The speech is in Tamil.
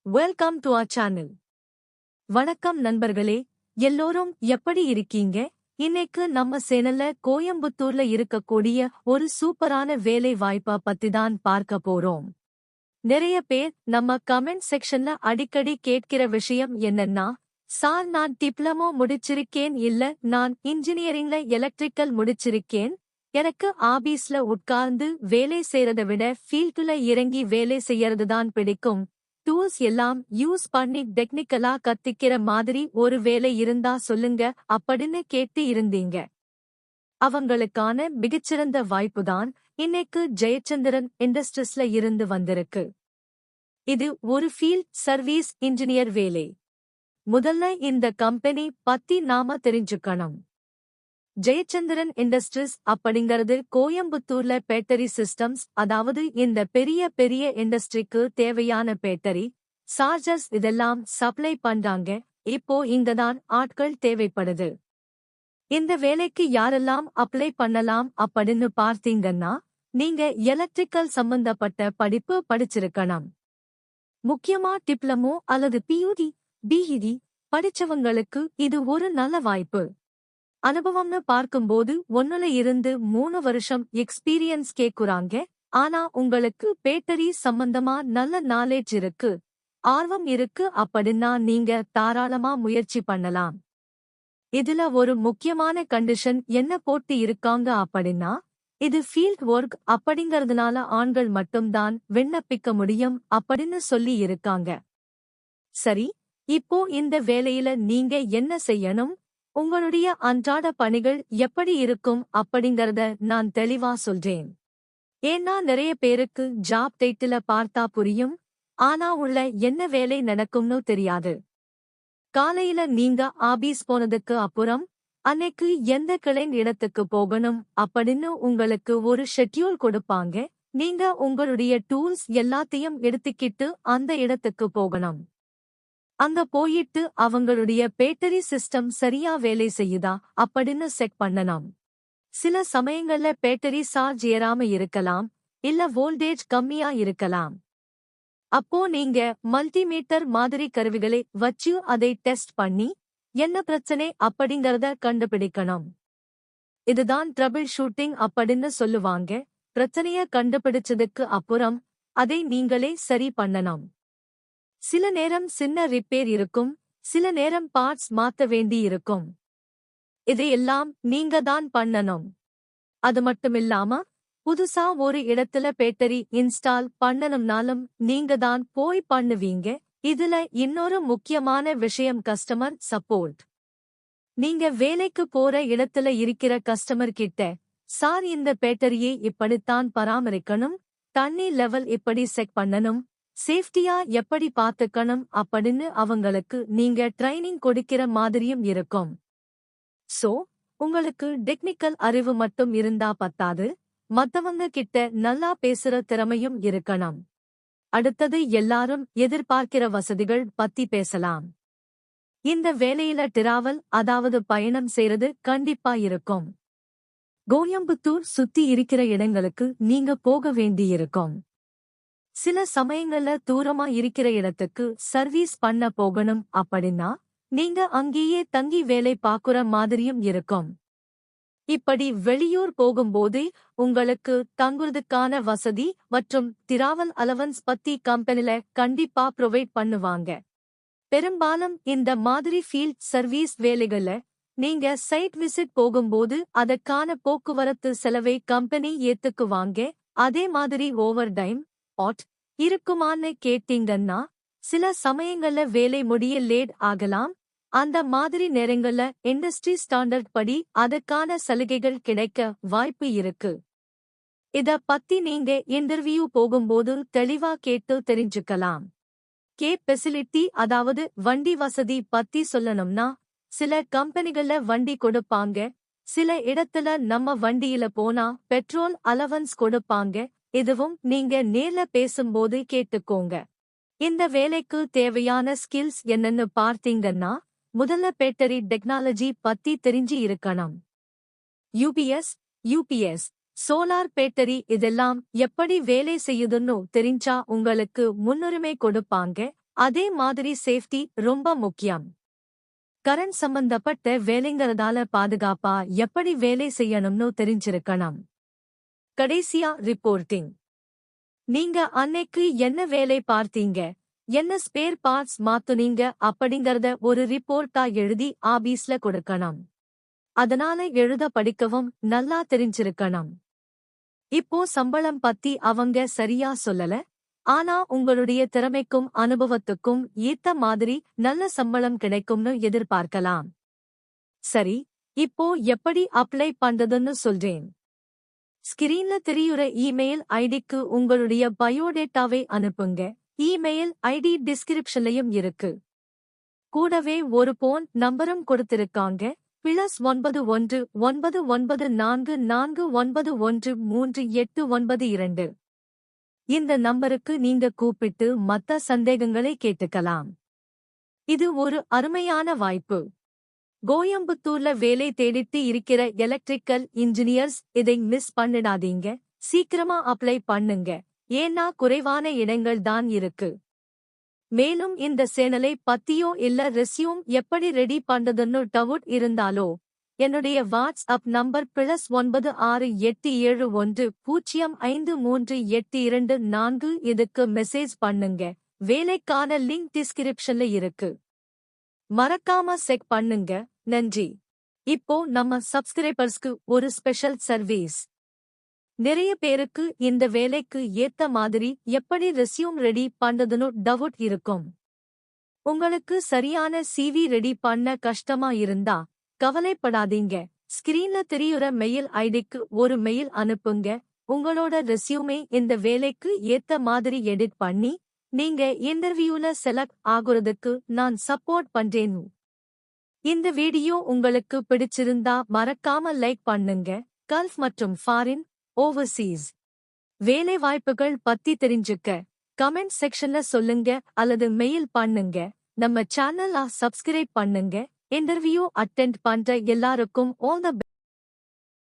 Welcome to our channel. வணக்கம் நண்பர்களே, எல்லோரும் எப்படி இருக்கீங்க? இன்னைக்கு நம்ம சேனல்ல கோயம்புத்தூர்ல இருக்கக்கூடிய ஒரு சூப்பரான வேலை வாய்ப்பா பத்தி தான் பார்க்க போறோம். நிறைய பேர் நம்ம கமெண்ட் செக்ஷன்ல அடிக்கடி கேட்கிற விஷயம் என்னன்னா, சார் நான் டிப்ளமோ முடிச்சிருக்கேன், இல்ல நான் இன்ஜினியரிங்ல எலக்ட்ரிக்கல் முடிச்சிருக்கேன். எனக்கு ஆபீஸ்ல உட்கார்ந்து வேலை செய்யறத விட ஃபீல்டுல இறங்கி வேலை செய்யறது தான் பிடிக்கும். டூல்ஸ் எல்லாம் யூஸ் பண்ணி டெக்னிக்கலா கத்திக்கிற மாதிரி ஒரு வேலை இருந்தா சொல்லுங்க அப்படின்னு கேட்டு இருந்தீங்க. அவங்களுக்கான மிகச்சிறந்த வாய்ப்புதான் இன்னைக்கு ஜெயச்சந்திரன் இண்டஸ்ட்ரீஸ்ல இருந்து வந்திருக்கு. இது ஒரு ஃபீல்ட் சர்வீஸ் இன்ஜினியர் வேலை. முதல்ல இந்த கம்பெனி பத்தி நாம தெரிஞ்சுக்கணும். ஜெயச்சந்திரன் இண்டஸ்ட்ரீஸ் அப்படிங்கிறது கோயம்புத்தூர்ல பேட்டரி சிஸ்டம்ஸ், அதாவது இந்த பெரிய பெரிய இண்டஸ்ட்ரிக்கு தேவையான பேட்டரி, சார்ஜர்ஸ் இதெல்லாம் சப்ளை பண்றாங்க. இப்போ இங்கதான் ஆட்கள் தேவைப்படுது. இந்த வேலைக்கு யாரெல்லாம் அப்ளை பண்ணலாம் அப்படின்னு பார்த்தீங்கன்னா, நீங்க எலக்ட்ரிக்கல் சம்பந்தப்பட்ட படிப்பு படிச்சிருக்கணும். முக்கியமா டிப்ளமோ அல்லது பியூடி, பிஇடி படிச்சவங்களுக்கு இது ஒரு நல்ல வாய்ப்பு. அனுபவம்னு பார்க்கும்போது 1 to 3 வருஷம் எக்ஸ்பீரியன்ஸ் கேக்குறாங்க. ஆனா உங்களுக்கு பேட்டரி சம்பந்தமா நல்ல நாலேஜ் இருக்கு, ஆர்வம் இருக்கு அப்படின்னா நீங்க தாராளமா முயற்சி பண்ணலாம். இதுல ஒரு முக்கியமான கண்டிஷன் என்ன போட்டு இருக்காங்க அப்படின்னா, இது ஃபீல்ட் ஒர்க் அப்படிங்கறதுனால ஆண்கள் மட்டும்தான் விண்ணப்பிக்க முடியும் அப்படின்னு சொல்லி இருக்காங்க. சரி, இப்போ இந்த வேலையில நீங்க என்ன செய்யணும், உங்களுடைய அன்றாட பணிகள் எப்படி இருக்கும் அப்படிங்கறத நான் தெளிவா சொல்றேன். ஏன்னா நிறைய பேருக்கு ஜாப் டைட்டில பார்த்தா புரியும், ஆனா உள்ள என்ன வேலை நடக்கும்னு தெரியாது. காலையில நீங்க ஆபீஸ் போனதுக்கு அப்புறம் அன்னைக்கு எந்த கிளைன் இடத்துக்கு போகணும் அப்படின்னு உங்களுக்கு ஒரு ஷெட்யூல் கொடுப்பாங்க. நீங்க உங்களுடைய டூல்ஸ் எல்லாத்தையும் எடுத்துக்கிட்டு அந்த இடத்துக்கு போகணும். அங்க போயிட்டு அவங்களுடைய பேட்டரி சிஸ்டம் சரியா வேலை செய்யுதா அப்படின்னு செக் பண்ணணும். சில சமயங்கள்ல பேட்டரி சார்ஜ் ஏறாம இருக்கலாம், இல்ல வோல்டேஜ் கம்மியா இருக்கலாம். அப்போ நீங்க மல்டிமீட்டர் மாதிரி கருவிகளை வச்சு அதை டெஸ்ட் பண்ணி என்ன பிரச்சனை அப்படிங்கறத கண்டுபிடிக்கணும். இதுதான் ட்ரபிள் ஷூட்டிங் அப்படின்னு சொல்லுவாங்க. பிரச்சனைய கண்டுபிடிச்சதுக்கு அப்புறம் அதை நீங்களே சரி பண்ணணும். சில நேரம் சின்ன ரிப்பேர் இருக்கும், சில நேரம் பார்ட்ஸ் மாத்த வேண்டி இருக்கும். இதையெல்லாம் நீங்க தான் பண்ணணும். அது மட்டுமில்லாம புதுசா ஒரு இடத்துல பேட்டரி இன்ஸ்டால் பண்ணணும்னாலும் நீங்க தான் போய் பண்ணுவீங்க. இதுல இன்னொரு முக்கியமான விஷயம் கஸ்டமர் சப்போர்ட். நீங்க வேலைக்கு போற இடத்துல இருக்கிற கஸ்டமர் கிட்ட, சார் இந்த பேட்டரியை இப்படித்தான் பராமரிக்கணும், தண்ணி லெவல் இப்படி செக் பண்ணணும், சேஃப்டியா எப்படி பாத்துக்கணும் அப்படின்னு அவங்களுக்கு நீங்க ட்ரைனிங் கொடுக்கிற மாதிரியும் இருக்கும். சோ, உங்களுக்கு டெக்னிக்கல் அறிவு மட்டும் இருந்தா பத்தாது, மத்தவங்க கிட்ட நல்லா பேசுற திறமையும் இருக்கணும். அடுத்தது எல்லாரும் எதிர்பார்க்கிற வசதிகள் பத்தி பேசலாம். இந்த வேலையில டிராவல், அதாவது பயணம் செய்யறது கண்டிப்பா இருக்கும். கோயம்புத்தூர் சுத்தி இருக்கிற இடங்களுக்கு நீங்க போக வேண்டியிருக்கும். சில சமயங்கள்ல தூரமா இருக்கிற இடத்துக்கு சர்வீஸ் பண்ண போகணும் அப்படின்னா நீங்க அங்கேயே தங்கி வேலை பார்க்குற மாதிரியும் இருக்கும். இப்படி வெளியூர் போகும்போது உங்களுக்கு தங்குறதுக்கான வசதி மற்றும் டிராவல் அலவன்ஸ் பத்தி கம்பெனில கண்டிப்பா ப்ரொவைட் பண்ணுவாங்க. பெரும்பாலும் இந்த மாதிரி ஃபீல்ட் சர்வீஸ் வேலைகள்ல நீங்க சைட் விசிட் போகும்போது அதற்கான போக்குவரத்து செலவை கம்பெனி ஏத்துக்குவாங்க. அதே மாதிரி ஓவர் டைம் இருக்குமான்னு கேட்டீங்கன்னா, சில சமயங்கள்ல வேலை முடிய லேட் ஆகலாம். அந்த மாதிரி நேரங்கள்ல இண்டஸ்ட்ரி ஸ்டாண்டர்ட் படி அதற்கான சலுகைகள் கிடைக்க வாய்ப்பு இருக்கு. இத பத்தி நீங்க இன்டர்வியூ போகும்போது தெளிவா கேட்டு தெரிஞ்சுக்கலாம். ஃபெசிலிட்டி, அதாவது வண்டி வசதி பத்தி சொல்லணும்னா, சில கம்பெனிகள்ல வண்டி கொடுப்பாங்க, சில இடத்துல நம்ம வண்டியில போனா பெட்ரோல் அலவன்ஸ் கொடுப்பாங்க. இதுவும் நீங்க நேர்ல பேசும்போது கேட்டுக்கோங்க. இந்த வேலைக்கு தேவையான ஸ்கில்ஸ் என்னன்னு பார்த்தீங்கன்னா, முதல்ல பேட்டரி டெக்னாலஜி பத்தி தெரிஞ்சு இருக்கணும். யூபிஎஸ், சோலார் பேட்டரி இதெல்லாம் எப்படி வேலை செய்யுதுன்னு தெரிஞ்சா உங்களுக்கு முன்னுரிமை கொடுப்பாங்க. அதே மாதிரி சேஃப்டி ரொம்ப முக்கியம். கரண்ட் சம்பந்தப்பட்ட வேலைங்கிறதால பாதுகாப்பா எப்படி வேலை செய்யணும்னு தெரிஞ்சிருக்கணும். கடைசியா ரிப்போர்ட்டிங். நீங்க அன்னைக்கு என்ன வேலை பார்த்தீங்க, என்ன ஸ்பேர் பார்ட்ஸ் மாத்துனீங்க அப்படிங்கறத ஒரு ரிப்போர்ட்டா எழுதி ஆபீஸ்ல கொடுக்கணும். அதனால எழுத படிக்கவும் நல்லா தெரிஞ்சிருக்கணும். இப்போ சம்பளம் பத்தி அவங்க சரியா சொல்லல, ஆனா உங்களுடைய திறமைக்கும் அனுபவத்துக்கும் ஏத்த மாதிரி நல்ல சம்பளம் கிடைக்கும்னு எதிர்பார்க்கலாம். சரி, இப்போ எப்படி அப்ளை பண்றதுன்னு சொல்றேன். ஸ்கிரீன்ல தெரியுற இமெயில் ஐடிக்கு உங்களுடைய பயோடேட்டாவை அனுப்புங்க. இமெயில் ஐடி டிஸ்கிரிப்ஷன்லயும் இருக்கு. கூடவே ஒரு போன் நம்பரும் கொடுத்திருக்காங்க. +919444913892. இந்த நம்பருக்கு நீங்க கூப்பிட்டு மத்த சந்தேகங்களை கேட்டுக்கலாம். இது ஒரு அருமையான வாய்ப்பு. கோயம்புத்தூர்ல வேலை தேடிட்டு இருக்கிற எலக்ட்ரிக்கல் இன்ஜினியர்ஸ் இதை மிஸ் பண்ணிடாதீங்க. சீக்கிரமா அப்ளை பண்ணுங்க, ஏன்னா குறைவான இடங்கள் தான் இருக்கு. மேலும் இந்த சேனலை பத்தியோ இல்ல ரெஸ்யூம் எப்படி ரெடி பண்றதுன்னு டவுட் இருந்தாலோ என்னுடைய வாட்ஸ்அப் நம்பர் +96871053824 இதுக்கு மெசேஜ் பண்ணுங்க. வேலைக்கான லிங்க் டிஸ்கிரிப்ஷன்ல இருக்கு. மறக்காம செக் பண்ணுங்க. நன்றி. இப்போ நம்ம சப்ஸ்கிரைபர்ஸ்க்கு ஒரு ஸ்பெஷல் சர்வீஸ். நிறைய பேருக்கு இந்த வேலைக்கு ஏத்த மாதிரி எப்படி ரெஸ்யூம் ரெடி பண்றதுன்னு டவுட் இருக்கும். உங்களுக்கு சரியான சிவி ரெடி பண்ண கஷ்டமா இருந்தா கவலைப்படாதீங்க. ஸ்கிரீன்ல தெரியுற மெயில் ஐடிக்கு ஒரு மெயில் அனுப்புங்க. உங்களோட ரெஸ்யூமே இந்த வேலைக்கு ஏத்த மாதிரி எடிட் பண்ணி நீங்க இன்டர்வியூல செலக்ட் ஆகுறதுக்கு நான் சப்போர்ட் பண்றேன். இந்த வீடியோ உங்களுக்கு பிடிச்சிருந்தா மறக்காம லைக் பண்ணுங்க. கல்ஃப் மற்றும் ஃபாரின் ஓவர்சீஸ் வேலைவாய்ப்புகள் பத்தி தெரிஞ்சுக்க கமெண்ட் செக்ஷன்ல சொல்லுங்க அல்லது மெயில் பண்ணுங்க. நம்ம சேனலை சப்ஸ்கிரைப் பண்ணுங்க. இன்டர்வியூ அட்டெண்ட் பண்ற எல்லாருக்கும் ஆல் தி